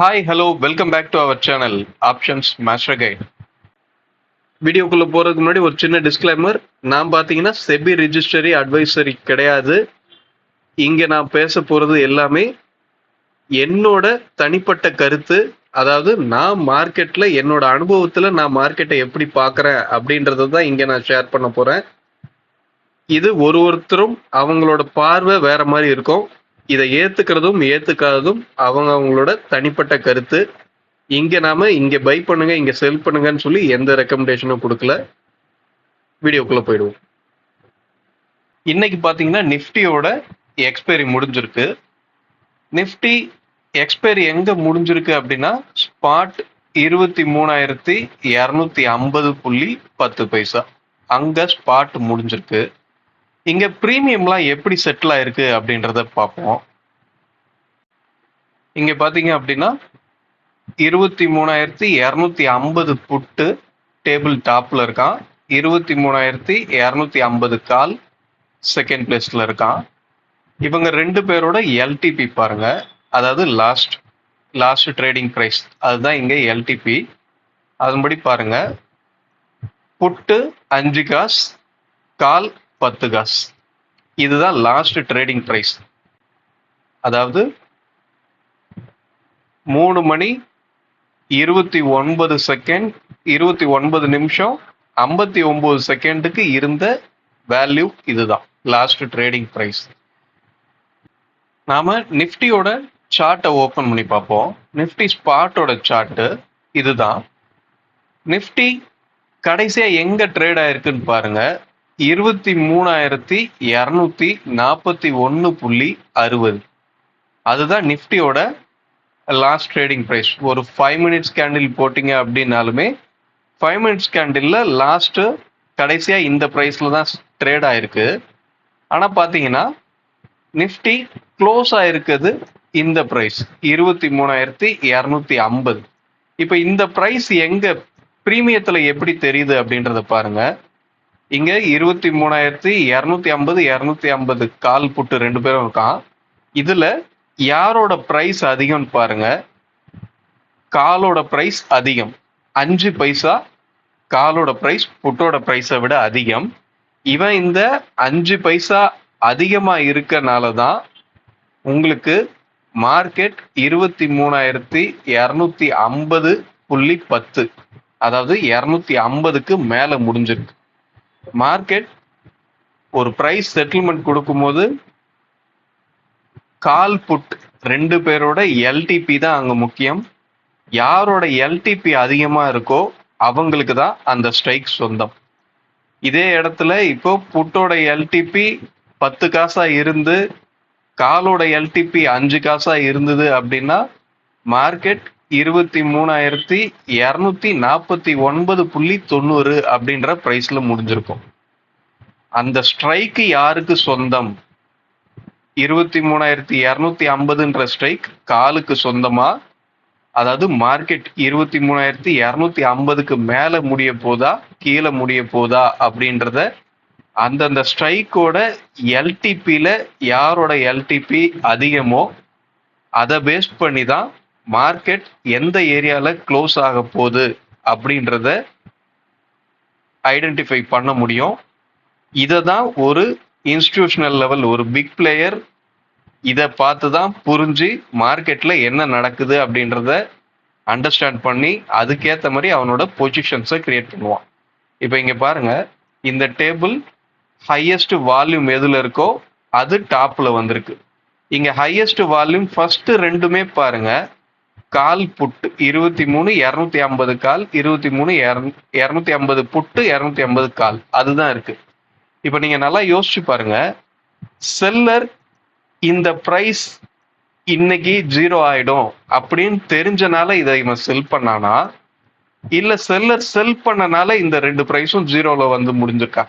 Hi hello welcome back to our channel options master guide. வீடியோக்குள்ள போறதுக்கு முன்னாடி ஒரு சின்ன டிஸ்க்ளைமர். நான் பார்த்தீங்கன்னா செபி ரிஜிஸ்டரி அட்வைசரி கிடையாது. இங்க நான் பேச போறது எல்லாமே என்னோட தனிப்பட்ட கருத்து. அதாவது நான் மார்க்கெட்ல என்னோட அனுபவத்துல நான் மார்க்கெட்டை எப்படி பார்க்கறேன் அப்படின்றத தான் இங்க நான் ஷேர் பண்ண போறேன். இது ஒருத்தரும் அவங்களோட பார்வை வேற மாதிரி இருக்கும். இதை ஏத்துக்கிறதும் ஏத்துக்காததும் அவங்களோட தனிப்பட்ட கருத்து. நாம இங்க பை பண்ணுங்க இங்க செல் பண்ணுங்கன்னு சொல்லி எந்த ரெக்கமெண்டேஷனும் கொடுக்கல. வீடியோக்குள்ள போயிடுவோம். இன்னைக்கு பாத்தீங்கன்னா நிஃப்டியோட எக்ஸ்பைரி முடிஞ்சிருக்கு. நிஃப்டி எக்ஸ்பைரி எங்க முடிஞ்சிருக்கு அப்படின்னா ஸ்பாட் 23,250.10 அங்க ஸ்பாட் முடிஞ்சிருக்கு. இங்க பிரீமியம்லாம் எப்படி செட்டில் ஆயிருக்கு அப்படின்றத பார்ப்போம். இங்க பாத்தீங்க அப்படின்னா 23,250 புட்டு டேபிள் டாப்ல இருக்கான். 23,250 கால் செகண்ட் பிளேஸ்ல இருக்கான். இவங்க ரெண்டு பேரோட எல்டிபி பாருங்க, அதாவது லாஸ்ட் ட்ரேடிங் பிரைஸ், அதுதான் இங்க எல்டிபி. அதன்படி பாருங்க, புட்டு 5 காசு, கால் 10 காசு. இதுதான் லாஸ்ட் ட்ரேடிங் பிரைஸ். அதாவது 3 மணி 29 செகண்ட் 29 நிமிஷம் 59 செகண்டுக்கு இருந்த வேல்யூ இதுதான் லாஸ்ட் ட்ரேடிங் பிரைஸ். நாம நிஃப்டியோட சார்ட்டை ஓபன் பண்ணி பார்ப்போம். நிஃப்டி ஸ்பாட்டோட சார்ட் இதுதான். நிஃப்டி கடைசியா எங்க ட்ரேட் ஆயிருக்குன்னு பாருங்க. 23,241.60 அதுதான் நிஃப்டியோட லாஸ்ட் ட்ரேடிங் பிரைஸ். ஒரு 5 மினிட்ஸ் கேண்டில் போட்டீங்க அப்படின்னாலுமே 5 மினிட்ஸ் கேண்டில்ல லாஸ்ட் கடைசியா இந்த பிரைஸ்ல தான் ட்ரேட் ஆயிருக்கு. ஆனா பாத்தீங்கன்னா நிஃப்டி க்ளோஸ் ஆயிருக்குது இந்த பிரைஸ் 23,250. இப்ப இந்த பிரைஸ் எங்க பிரீமியத்துல எப்படி தெரியுது அப்படின்றத பாருங்க. இங்க 23,250 250 கால் புட்டு ரெண்டு பேரும் இருக்கான். இதுல யாரோட பிரைஸ் அதிகம்னு பாருங்க. காலோட பிரைஸ் அதிகம், 5 பைசா காலோட பிரைஸ் புட்டோட பிரைஸை விட அதிகம். இவன் இந்த 5 பைசா அதிகமா இருக்கனாலதான் உங்களுக்கு மார்க்கெட் 23,250.10 அதாவது 250க்கு மேல முடிஞ்சிருக்கு. மார்க்கெட் ஒரு பிரைஸ் செட்டில்மெண்ட் கொடுக்கும்போது கால் புட் ரெண்டு பேரோட எல்டிபி தான் அங்க முக்கியம். யாரோட எல்டிபி அதிகமா இருக்கோ அவங்களுக்கு தான் அந்த ஸ்ட்ரைக் சொந்தம். இதே இடத்துல இப்போ புட்டோட எல்டிபி 10 காசா இருந்து காலோட எல்டிபி 5 காசா இருந்தது அப்படின்னா மார்க்கெட் 23,249.90 அப்படின்ற பிரைஸ்ல முடிஞ்சிருக்கும். அந்த ஸ்ட்ரைக்கு யாருக்கு சொந்தம்? 23,250ன்ற ஸ்ட்ரைக் காலுக்கு சொந்தமா? அதாவது மார்க்கெட் 23,250க்கு மேல முடிய போதா கீழே முடிய போதா அப்படின்றத அந்தந்த ஸ்ட்ரைக்கோட எல்டிபில யாரோட எல்டிபி அதிகமோ அதை பேஸ் பண்ணி தான் மார்க்கெட் எந்த ஏரியால க்ளோஸ் ஆக போகுது அப்படின்றத ஐடென்டிஃபை பண்ண முடியும். இதை தான் ஒரு இன்ஸ்டிடியூஷனல் லெவல் ஒரு பிக் பிளேயர் இதை பார்த்து தான் புரிஞ்சு மார்க்கெட்ல என்ன நடக்குது அப்படின்றத அண்டர்ஸ்டாண்ட் பண்ணி அதுக்கேற்ற மாதிரி அவனோட பொசிஷன்ஸை கிரியேட் பண்ணுவான். இப்போ இங்க பாருங்க, இந்த டேபிள் ஹையஸ்ட் வால்யூம் எதுல இருக்கோ அது டாப்ல வந்திருக்கு. இங்க ஹையஸ்ட் வால்யூம் ஃபர்ஸ்ட் ரெண்டுமே பாருங்க, கால் புட்டு 23,250 கால், 23,250 புட்டு, 250 கால், அதுதான் இருக்கு. இப்ப நீங்க நல்லா யோசிச்சு பாருங்க, செல்லர் இந்த பிரைஸ் இன்னைக்கு 0 ஆயிடும் அப்படின்னு தெரிஞ்சனால இதை இவன் செல் பண்ணானா, இல்ல செல்லர் செல் பண்ணனால இந்த ரெண்டு பிரைஸும் 0ல வந்து முடிஞ்சிருக்கா?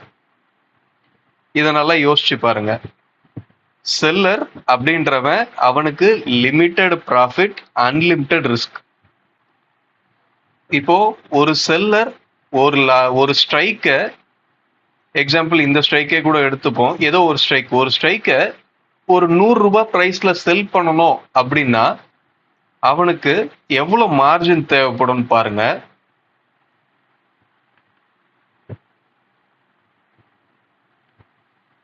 இதை நல்லா யோசிச்சு பாருங்க. செல்லர் அப்படின்றவன் அவனுக்கு லிமிட்டெட் ப்ராஃபிட், அன்லிமிட்டெட் ரிஸ்க். இப்போ ஒரு செல்லர் ஒரு ஸ்ட்ரைக்க, எக்ஸாம்பிள் இந்த ஸ்ட்ரைக்கே கூட எடுத்துப்போம், ஏதோ ஒரு ஸ்ட்ரைக்க ஒரு 100 ரூபாய் பிரைஸ்ல செல் பண்ணணும் அப்படின்னா அவனுக்கு எவ்வளவு மார்ஜின் தேவைப்படும் பாருங்க.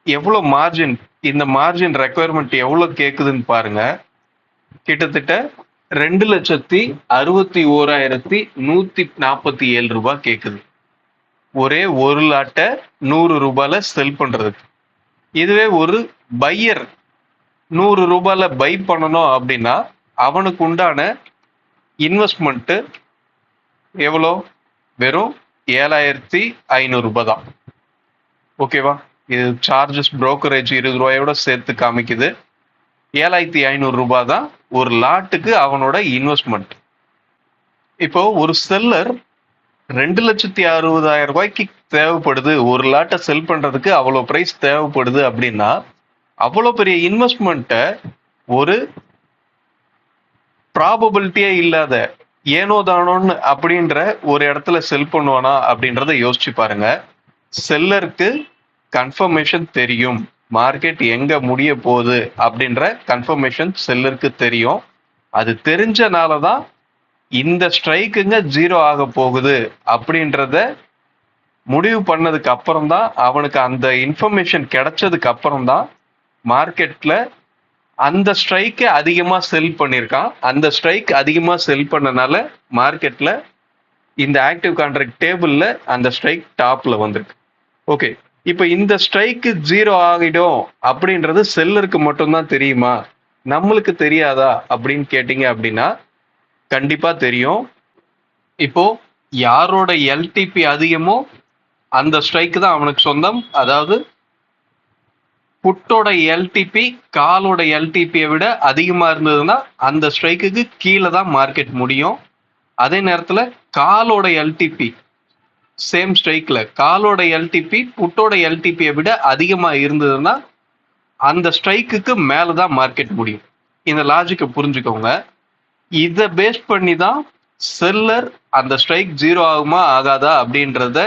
எவ்வளவு மார்ஜின், இந்த மார்ஜின் ரெக்குயர்மெண்ட் எவ்வளவு கேக்குதுன்னு பாருங்க. கிட்டத்தட்ட 2,61,147 ரூபாய் கேக்குது ஒரே ஒரு லாட்டை 100 ரூபாயில செல் பண்றதுக்கு. இதுவே ஒரு பையர் 100 ரூபாயில பை பண்ணணும் அப்படின்னா அவனுக்கு உண்டான இன்வெஸ்ட்மெண்ட் எவ்வளோ? வெறும் 7,500 ரூபாய் தான். ஓகேவா? இது சார்ஜஸ் புரோக்கரேஜ் 20 ரூபாயோட சேர்த்து காமிக்குது. 7,500 ரூபாய் தான் ஒரு லாட்டுக்கு அவனோட இன்வெஸ்ட்மெண்ட். இப்போ ஒரு செல்லர் 2,60,000 ரூபாய்க்கு தேவைப்படுது, ஒரு லாட்டை செல் பண்றதுக்கு அவ்வளோ பிரைஸ் தேவைப்படுது அப்படின்னா அவ்வளோ பெரிய இன்வெஸ்ட்மெண்ட்டை ஒரு ப்ராபபிலிட்டியே இல்லாத ஏனோ தானோன்னு அப்படின்ற ஒரு இடத்துல செல் பண்ணுவானா அப்படின்றத யோசிச்சு பாருங்க. செல்லருக்கு கன்ஃபர்மேஷன் தெரியும், மார்க்கெட் எங்க முடிய போகுது அப்படின்ற கன்ஃபர்மேஷன் செல்லருக்கு தெரியும். அது தெரிஞ்சனாலதான் இந்த ஸ்ட்ரைக்குங்க 0 ஆக போகுது அப்படின்றத முடிவு பண்ணதுக்கு அப்புறம் தான், அவனுக்கு அந்த இன்ஃபர்மேஷன் கிடைச்சதுக்கு அப்புறம் தான் மார்க்கெட்ல அந்த ஸ்ட்ரைக்கை அதிகமா செல் பண்ணியிருக்கான். அந்த ஸ்ட்ரைக் அதிகமா செல் பண்ணனால மார்க்கெட்ல இந்த ஆக்டிவ் கான்ட்ராக்ட் டேபிள்ல அந்த ஸ்ட்ரைக் டாப்ல வந்திருக்கு. ஓகே, இப்ப இந்த ஸ்ட்ரைக்கு 0 ஆகிடும் அப்படின்றது செல்லருக்கு மட்டும்தான் தெரியுமா, நம்மளுக்கு தெரியாதா அப்படின்னு கேட்டீங்க அப்படின்னா கண்டிப்பா தெரியும். இப்போ யாரோட எல்டிபி அதிகமோ அந்த ஸ்ட்ரைக் தான் அவனுக்கு சொந்தம். அதாவது புட்டோட எல்டிபி காலோட எல்டிபியை விட அதிகமா இருந்ததுன்னா அந்த ஸ்ட்ரைக்குக்கு கீழே தான் மார்க்கெட் முடியும். அதே நேரத்துல காலோட எல்டிபி சேம் ஸ்ட்ரைக்ல காலோட எல்டிபி புட்டோட எல்டிபியை விட அதிகமா இருந்ததுன்னா அந்த ஸ்ட்ரைக்குக்கு மேலதான் மார்க்கெட் முடியும். இந்த லாஜிக்கை புரிஞ்சுக்கோங்க. இதை பேஸ் பண்ணி தான் செல்லர் அந்த ஸ்ட்ரைக் 0 ஆகுமா ஆகாதா அப்படின்றத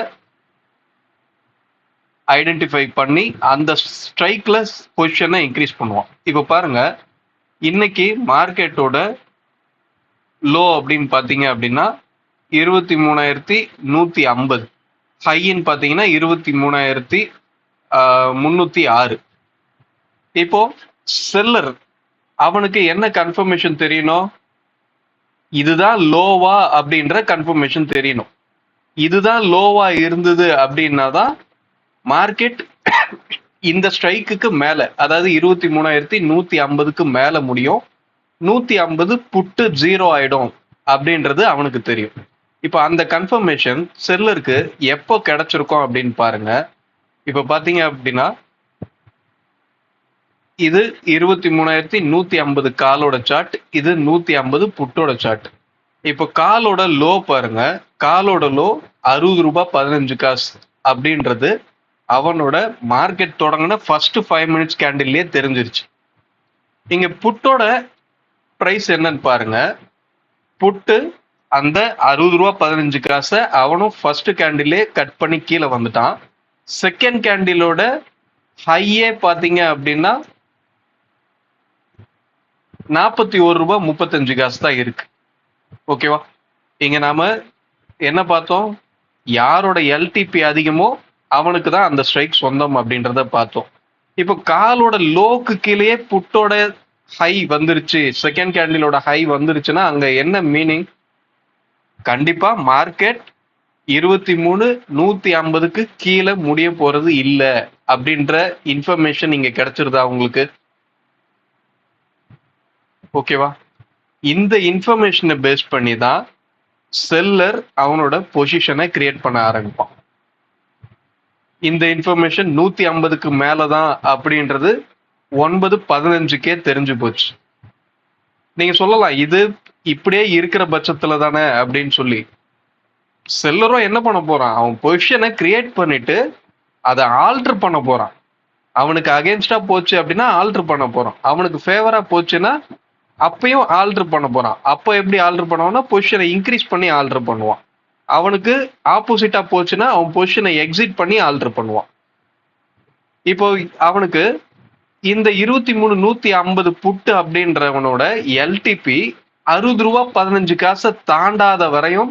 ஐடென்டிஃபை பண்ணி அந்த ஸ்ட்ரைக்ல பொசிஷனை இன்க்ரீஸ் பண்ணுவான். இப்போ பாருங்க, இன்னைக்கு மார்க்கெட்டோட லோ அப்படின்னு பாத்தீங்க அப்படின்னா 23,150, ஹைன்னு பாத்தீங்கன்னா 23,306. இப்போ செல்லர் அவனுக்கு என்ன கன்ஃபர்மேஷன் தெரியணும்? இதுதான் லோவா அப்படின்ற கன்ஃபர்மேஷன் தெரியணும். இதுதான் லோவா இருந்தது அப்படின்னா தான் மார்க்கெட் இந்த ஸ்ட்ரைக்குக்கு மேல, அதாவது 23,150க்கு மேல முடியும். 150 புட்டு 0 ஆயிடும் அப்படின்றது அவனுக்கு தெரியும். இப்ப அந்த கன்ஃபர்மேஷன் செல்லருக்கு எப்போ கிடைச்சிருக்கும் அப்படின்னு பாருங்க. இப்ப பாத்தீங்க அப்படின்னா இது 23,150 காலோட சார்ட், இது 150 புட்டோட சார்ட். இப்போ காலோட லோ பாருங்க, காலோட லோ 60 ரூபாய் 15 காசு அப்படின்றது அவனோட மார்க்கெட் தொடங்கின ஃபர்ஸ்ட் 5 மினிட்ஸ் கேண்டில்லே தெரிஞ்சிருச்சு. இங்க புட்டோட பிரைஸ் என்னன்னு பாருங்க. புட்டு அந்த 60 ரூபாய் 15 காசை அவனும் ஃபர்ஸ்ட் கேண்டிலே கட் பண்ணி கீழே வந்துட்டான். செகண்ட் கேண்டிலோட ஹையே பாத்தீங்க அப்படின்னா 41 ரூபாய் 35 காசு தான் இருக்கு. ஓகேவா? இங்க நாம என்ன பார்த்தோம்? யாரோட எல்டிபி அதிகமோ அவனுக்கு தான் அந்த ஸ்ட்ரைக் சொந்தம் அப்படின்றத பார்த்தோம். இப்போ காலோட லோக்கு கீழே புட்டோட ஹை வந்துருச்சு, செகண்ட் கேண்டிலோட ஹை வந்துருச்சுன்னா அங்க என்ன மீனிங்? கண்டிப்பா மார்க்கெட் 23,150க்கு கீழே முடிய போறது இல்ல அப்படின்ற இன்ஃபர்மேஷன் இங்க கிடைச்சிருதா உங்களுக்கு? ஓகேவா? இந்த இன்ஃபர்மேஷனை பேஸ் பண்ணி தான் செல்லர் அவனோட பொசிஷனை கிரியேட் பண்ண ஆரம்பிப்பான். இந்த இன்ஃபர்மேஷன் 150க்கு மேலதான் அப்படின்றது 9:15க்கே தெரிஞ்சு போச்சு. நீங்க சொல்லலாம் இது இப்படியே இருக்கிற பட்சத்துல தானே அப்படின்னு சொல்லி. செல்லரும் என்ன பண்ண போறான்? அவன் பொசிஷனை கிரியேட் பண்ணிட்டு அதை ஆல்டர் பண்ண போறான். அவனுக்கு அகேன்ஸ்டா போச்சு அப்படின்னா ஆல்டர் பண்ண போறான். அவனுக்கு ஃபேவரா போச்சுன்னா அப்பயும் ஆல்டர் பண்ண போறான். அப்போ எப்படி ஆல்டர் பண்ணுவான்னா பொசிஷனை இன்க்ரீஸ் பண்ணி ஆல்டர் பண்ணுவான். அவனுக்கு ஆப்போசிட்டா போச்சுன்னா அவன் பொசிஷனை எக்ஸிட் பண்ணி ஆல்டர் பண்ணுவான். இப்போ அவனுக்கு இந்த 23,150 புட்டு அப்படின்றவனோட எல்டிபி ரூ. 60 தாண்டாத வரையும்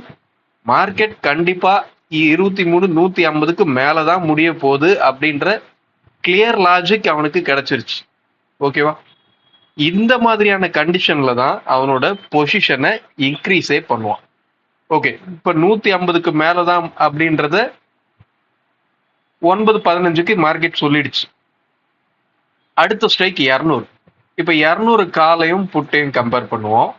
மார்க்கெட் கண்டிப்பா 23,150க்கு மேலதான் முடிய போகுது அப்படின்ற கிளியர் லாஜிக் அவனுக்கு கிடைச்சிருச்சு. ஓகேவா? இந்த மாதிரியான கண்டிஷன்ல தான் அவனோட பொசிஷனை இன்க்ரீஸே பண்ணுவான். ஓகே, இப்ப 150க்கு மேலதான் அப்படின்றத 9:15க்கு மார்க்கெட் சொல்லிடுச்சு. அடுத்த ஸ்ட்ரைக் 200. இப்ப 200 காலையும் புட்டையும் கம்பேர் பண்ணுவோம்.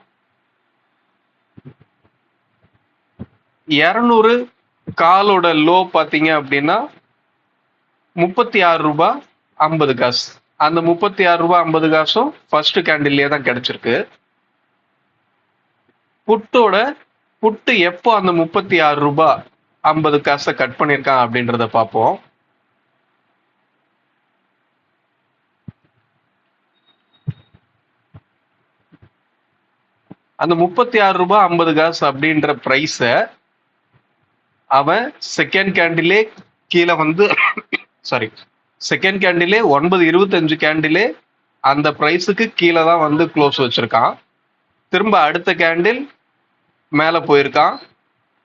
200 காலோட லோ பாத்தீங்க அப்படின்னா 36 ரூபாய் 50 காசு. அந்த 36 ரூபாய் 50 காசும் ஃபர்ஸ்ட் கேண்டில்லே தான் கிடைச்சிருக்கு. புட்டு எப்போ அந்த 36 ரூபாய் 50 காசை கட் பண்ணிருக்கான் அப்படின்றத பார்ப்போம். அந்த 36 ரூபாய் 50 காசு அப்படின்ற பிரைஸ அவன் செகண்ட் கேண்டிலே கீழே வந்து செகண்ட் கேண்டிலே 9:25 கேண்டிலே அந்த பிரைஸுக்கு கீழே தான் வந்து க்ளோஸ் வச்சிருக்கான். திரும்ப அடுத்த கேண்டில் மேல போயிருக்கான்.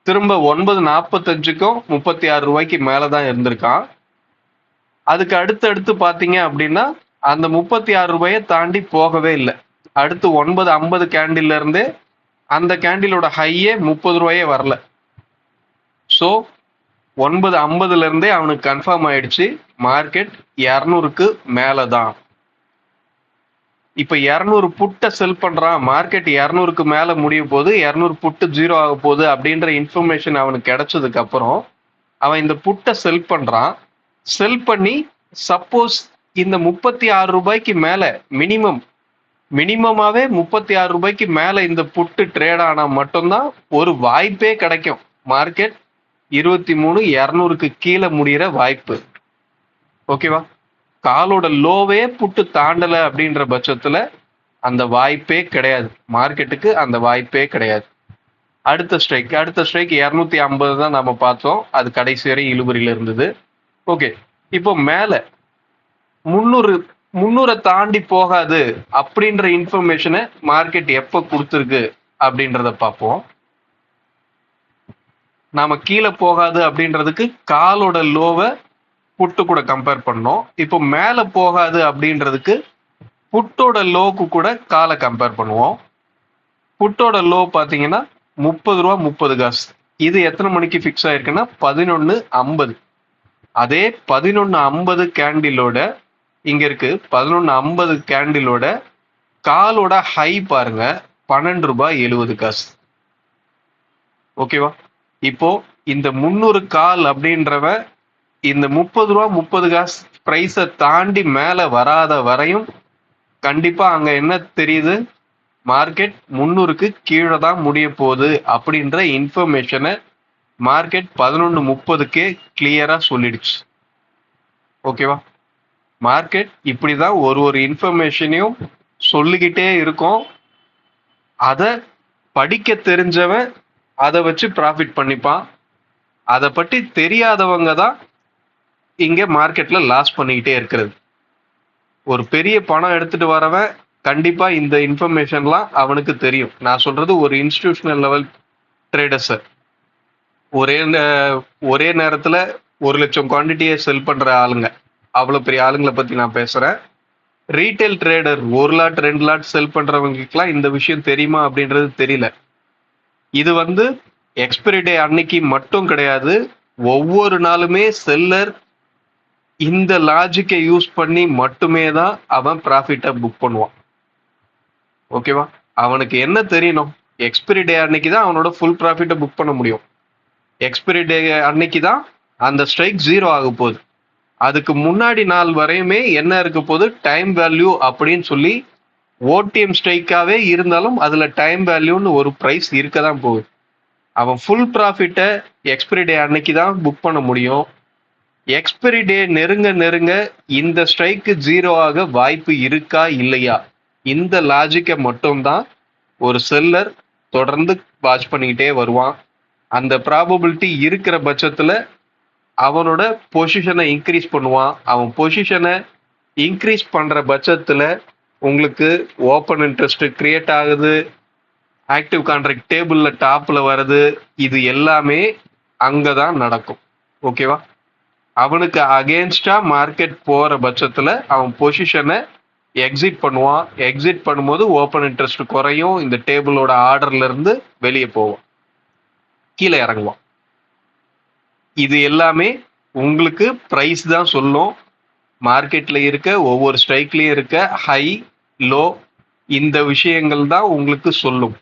திரும்ப 9:45க்கும் 36 ரூபாய்க்கு மேலதான் இருந்திருக்கான். அதுக்கு அடுத்து பாத்தீங்க அப்படின்னா அந்த 36 ரூபாயை தாண்டி போகவே இல்லை. அடுத்து 9:50 கேண்டில்ல இருந்தே அந்த கேண்டிலோட ஹையே 30 ரூபாயே வரல. ஸோ 9:50ல இருந்தே அவனுக்கு கன்ஃபார்ம் ஆயிடுச்சு மார்க்கெட் 200க்கு மேலதான். இப்ப 200 புட்டை செல் பண்றான், மார்க்கெட் 200க்கு மேல முடிய போது 200 புட்டு 0 ஆக போகுது அப்படின்ற இன்ஃபர்மேஷன் அவனுக்கு கிடைச்சதுக்கு அப்புறம் அவன் இந்த புட்டை செல் பண்றான். செல் பண்ணி சப்போஸ் இந்த 36 ரூபாய்க்கு மேல மினிமமாவே 36 ரூபாய்க்கு மேல இந்த புட்டு ட்ரேட் ஆனா மட்டும்தான் ஒரு வாய்ப்பே கிடைக்கும். மார்க்கெட் 23,200க்கு கீழே முடிகிற வாய்ப்பு. ஓகேவா? காலோட லோவே புட்டு தாண்டல அப்படின்ற பட்சத்துல அந்த வாய்ப்பே கிடையாது, மார்க்கெட்டுக்கு அந்த வாய்ப்பே கிடையாது. அடுத்த ஸ்ட்ரைக் 250 தான் நாம பார்த்தோம். அது கடைசி வரை இழுபறியில இருந்தது. ஓகே, இப்போ மேல 300 தாண்டி போகாது அப்படின்ற இன்ஃபர்மேஷனை மார்க்கெட் எப்ப கொடுத்துருக்கு அப்படின்றத பார்ப்போம். நாம கீழே போகாது அப்படின்றதுக்கு காலோட லோவை புட்டு கூட கம்பேர் பண்ணோம். இப்போ மேல போகாது அப்படின்றதுக்கு புட்டோட லோக்கு கூட காலை கம்பேர் பண்ணுவோம். புட்டோட லோ பாத்தீங்கன்னா 30 ரூபா 30 காசு. இது எத்தனை மணிக்கு ஃபிக்ஸ் ஆயிருக்குன்னா 11:50. அதே 11:50 கேண்டிலோட இங்க இருக்கு. 11:50 கேண்டிலோட காலோட ஹை பாருங்க 12 ரூபாய் 70 காசு. ஓகேவா? இப்போ இந்த 300 கால் அப்படின்றவ இந்த 30 ரூபா 30 காசு பிரைஸை தாண்டி மேல வராத வரையும் கண்டிப்பா அங்க என்ன தெரியுது, மார்க்கெட் 300க்கு கீழே தான் முடிய போகுது அப்படின்ற இன்ஃபர்மேஷனை மார்க்கெட் 11:30க்கே கிளியரா சொல்லிடுச்சு. ஓகேவா? மார்க்கெட் இப்படிதான் ஒரு இன்ஃபர்மேஷனையும் சொல்லிக்கிட்டே இருக்கும். அதை படிக்க தெரிஞ்சவன் அதை வச்சு ப்ராஃபிட் பண்ணிப்பான். அதை பற்றி தெரியாதவங்க தான் இங்க மார்க்கெட்ல லாஸ் பண்ணிக்கிட்டே இருக்கிறது. ஒரு பெரிய பணம் எடுத்துட்டு வரவன் கண்டிப்பா இந்த இன்ஃபர்மேஷன்லாம் அவனுக்கு தெரியும். நான் சொல்றது ஒரு இன்ஸ்டிடியூஷனல் லெவல் ட்ரேடர்ஸ் ஒரே நேரத்துல 1 லட்சம் குவான்டிட்டியை செல் பண்ற ஆளுங்க, அவ்வளவு பெரிய ஆளுங்களை பத்தி நான் பேசுறேன். ரீட்டைல் ட்ரேடர் 1 லாட் 2 லாட் செல் பண்றவங்களுக்குலாம் இந்த விஷயம் தெரியுமா அப்படின்றது தெரியல. இது வந்து எக்ஸ்பைரி டே அன்னைக்கு மட்டும் கிடையாது, ஒவ்வொரு நாளுமே செல்லர் இந்த லாஜிக்கை யூஸ் பண்ணி மட்டுமே தான் அவன் ப்ராஃபிட்டை புக் பண்ணுவான். ஓகேவா? அவனுக்கு என்ன தெரியணும், எக்ஸ்பைரி டே அன்னைக்கு தான் அவனோட ஃபுல் ப்ராஃபிட்டை புக் பண்ண முடியும். எக்ஸ்பைரி டே அன்னைக்கு தான் அந்த ஸ்ட்ரைக் 0 ஆக போகுது. அதுக்கு முன்னாடி நாள் வரையுமே என்ன இருக்க போகுது, டைம் வேல்யூ அப்படின்னு சொல்லி ஓடிஎம் ஸ்ட்ரைக்காவே இருந்தாலும் அதுல டைம் வேல்யூன்னு ஒரு பிரைஸ் இருக்க தான் போகுது. அவன் ஃபுல் ப்ராஃபிட்டை எக்ஸ்பைரி டே அன்னைக்கு தான் புக் பண்ண முடியும். எக்ஸ்பைரி டே நெருங்க இந்த ஸ்ட்ரைக்கு 0 ஆக வாய்ப்பு இருக்கா இல்லையா, இந்த லாஜிக்கை மட்டும்தான் ஒரு செல்லர் தொடர்ந்து வாட்ச் பண்ணிக்கிட்டே வருவான். அந்த ப்ராபபிலிட்டி இருக்கிற பட்சத்துல அவனோட பொசிஷனை இன்க்ரீஸ் பண்ணுவான். அவன் பொசிஷனை இன்க்ரீஸ் பண்ற பட்சத்துல உங்களுக்கு ஓப்பன் இன்ட்ரெஸ்ட் கிரியேட் ஆகுது. ஆக்டிவ் கான்ட்ராக்ட் டேபிள்ல டாப்ல வருது, இது எல்லாமே அங்கதான் நடக்கும். ஓகேவா? அவனுக்கு அகேன்ஸ்டா மார்க்கெட் போற பட்சத்துல அவன் பொசிஷனை எக்ஸிட் பண்ணுவான். எக்ஸிட் பண்ணும்போது ஓப்பன் இன்ட்ரெஸ்ட் குறையும். இந்த டேபிளோட ஆர்டர்ல இருந்து வெளியே போவான், கீழே இறங்குவான். இது எல்லாமே உங்களுக்கு பிரைஸ் தான் சொல்லும். மார்க்கெட்ல இருக்க ஒவ்வொரு ஸ்ட்ரைக்லயும் இருக்க ஹை லோ இந்த விஷயங்கள் தான் உங்களுக்கு சொல்லும்.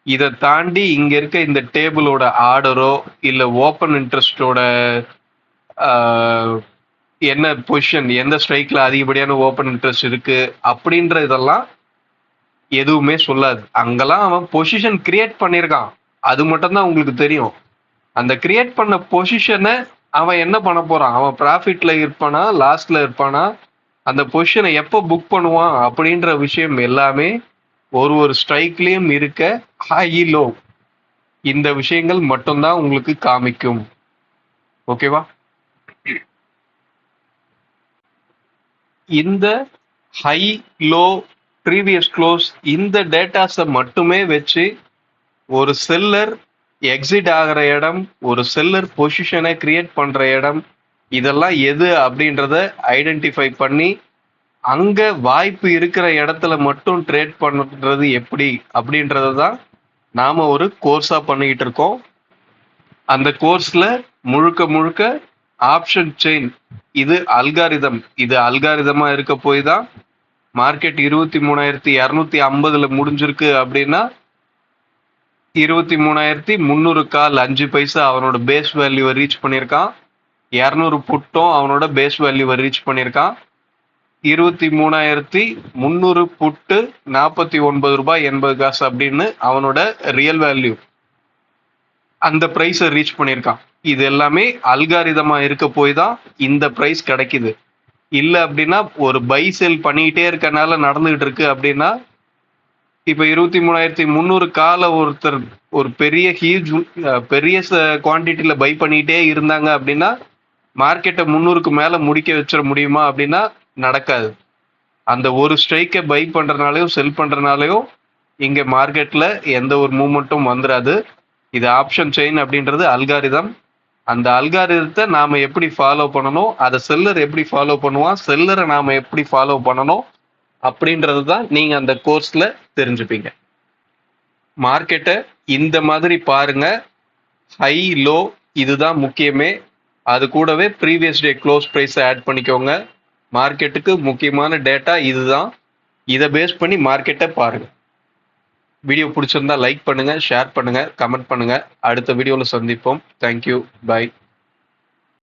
இதை தாண்டி இங்க இருக்க இந்த டேபிளோட ஆர்டரோ இல்ல ஓப்பன் இன்ட்ரெஸ்டோட என்ன பொசிஷன், எந்த ஸ்ட்ரைக்ல அதிகப்படியான ஓப்பன் இன்ட்ரெஸ்ட் இருக்கு அப்படின்ற இதெல்லாம் எதுவுமே சொல்லாது. அங்கெல்லாம் அவன் பொசிஷன் கிரியேட் பண்ணியிருக்கான், அது மட்டும் தான் உங்களுக்கு தெரியும். அந்த கிரியேட் பண்ண பொசிஷனை அவன் என்ன பண்ண போறான், அவன் ப்ராஃபிட்ல இருப்பானா லாஸ்ட்ல இருப்பானா, அந்த பொசிஷனை எப்போ புக் பண்ணுவான் அப்படின்ற விஷயம் எல்லாமே ஒரு ஸ்ட்ரைக்லயும் இருக்க ஹை லோ இந்த விஷயங்கள் மட்டும்தான் உங்களுக்கு காமிக்கும். ஓகேவா? இந்த ஹை லோ ப்ரீவியஸ் க்ளோஸ் இந்த டேட்டாஸை மட்டுமே வச்சு ஒரு செல்லர் எக்ஸிட் ஆகிற இடம், ஒரு செல்லர் பொசிஷனை கிரியேட் பண்ற இடம், இதெல்லாம் எது அப்படின்றத ஐடென்டிஃபை பண்ணி அங்க வாய்ப்பு இருக்கிற இடத்துல மட்டும் ட்ரேட் பண்றது எப்படி அப்படின்றத தான் நாம ஒரு கோர்ஸா பண்ணிக்கிட்டு இருக்கோம். அந்த கோர்ஸ்ல முழுக்க முழுக்க ஆப்ஷன் செயின், இது அல்காரிதம், இது அல்காரிதமா இருக்க போய் தான் மார்க்கெட் 23,250 முடிஞ்சிருக்கு அப்படின்னா 23,300 கால் 5 பைசா அவனோட பேஸ் வேல்யூவை ரீச் பண்ணியிருக்கான். 200 புட்டும் அவனோட பேஸ் வேல்யூவை ரீச் பண்ணியிருக்கான். 23,300 புட்டு 49 ரூபாய் 80 காசு அப்படின்னு அவனோட ரியல் வேல்யூ அந்த பிரைஸை ரீச் பண்ணியிருக்கான். இது எல்லாமே அல்காரிதமா இருக்க போய் தான் இந்த பிரைஸ் கிடைக்குது. இல்லை அப்படின்னா ஒரு பை செல் பண்ணிக்கிட்டே இருக்கனால நடந்துகிட்டு இருக்கு அப்படின்னா இப்ப 23,300 கால ஒருத்தர் ஒரு பெரிய ஹியூஜ் பெரிய குவான்டிட்டியில பை பண்ணிட்டே இருந்தாங்க அப்படின்னா மார்க்கெட்டை 300க்கு மேல முடிக்க வச்சிட முடியுமா அப்படின்னா நடக்காது. அந்த ஒரு ஸ்ட்ரைக்கை பை பண்றதுனாலையும் செல் பண்றதுனாலையும் இங்க மார்க்கெட்ல எந்த ஒரு மூவ்மெண்ட்டும் வந்துடாது. இது ஆப்ஷன் செயின் அப்படின்றது அல்காரிதம். அந்த அல்காரிதத்தை நாம எப்படி ஃபாலோ பண்ணணும், அதை செல்லர் எப்படி ஃபாலோ பண்ணுவான், செல்லரை நாம எப்படி ஃபாலோ பண்ணணும் அப்படின்றது தான் நீங்க அந்த கோர்ஸ்ல தெரிஞ்சுப்பீங்க. மார்க்கெட்டை இந்த மாதிரி பாருங்க, ஹை லோ இதுதான் முக்கியமே. அது கூடவே previous day close price add பண்ணிக்கோங்க. மார்க்கெட்டுக்கு முக்கியமான டேட்டா இதுதான். இதை பேஸ் பண்ணி மார்க்கெட்டை பாருங்க. வீடியோ பிடிச்சிருந்தா லைக் பண்ணுங்க, ஷேர் பண்ணுங்க, கமெண்ட் பண்ணுங்க. அடுத்த வீடியோவில் சந்திப்போம். Thank you, by.